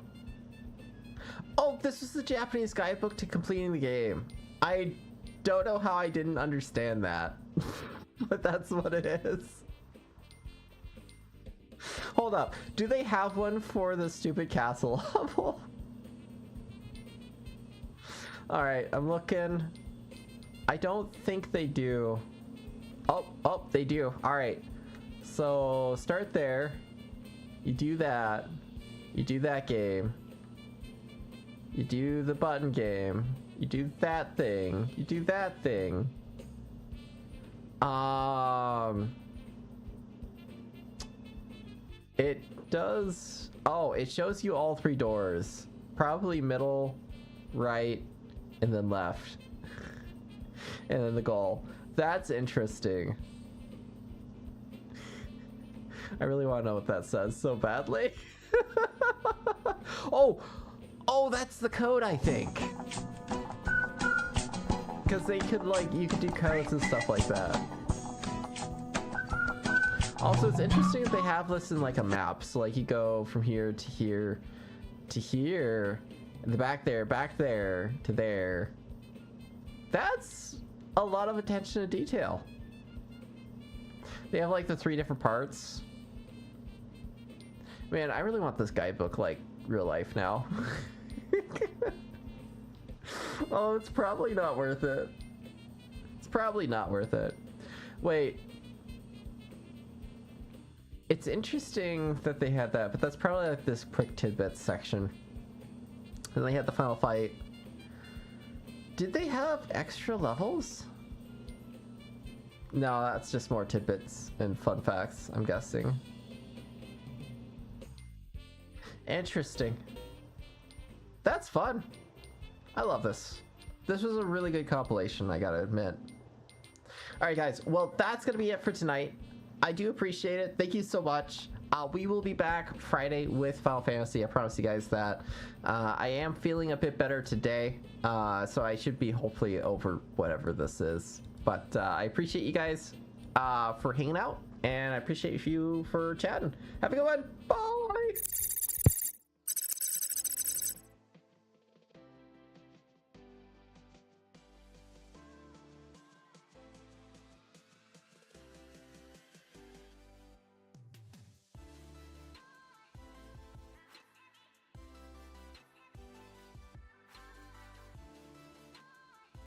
Oh, this was the Japanese guidebook to completing the game. I don't know how I didn't understand that. But that's what it is. Hold up. Do they have one for the stupid castle level? Alright, I'm looking. I don't think they do. Oh, they do. Alright. So, start there. You do that. You do that game. You do the button game. You do that thing. You do that thing. It does... Oh, it shows you all 3 doors. Probably middle, right, and then left. And then the goal. That's interesting. I really want to know what that says so badly. Oh, that's the code, I think. Because they could, like, you could do codes and stuff like that. Also, it's interesting that they have this in, like, a map. So, like, you go from here to here to here, and the back there to there. That's a lot of attention to detail. They have, like, the 3 different parts. Man, I really want this guidebook, like, real life now. Oh, it's probably not worth it. It's probably not worth it. Wait. It's interesting that they had that, but that's probably like this quick tidbits section. And they had the final fight. Did they have extra levels? No, that's just more tidbits and fun facts, I'm guessing. Interesting. That's fun. I love this. This was a really good compilation, I gotta admit. Alright guys, well that's gonna be it for tonight. I do appreciate it. Thank you so much. We will be back Friday with Final Fantasy. I promise you guys that. I am feeling a bit better today, so I should be hopefully over whatever this is. But I appreciate you guys for hanging out, and I appreciate you for chatting. Have a good one. Bye!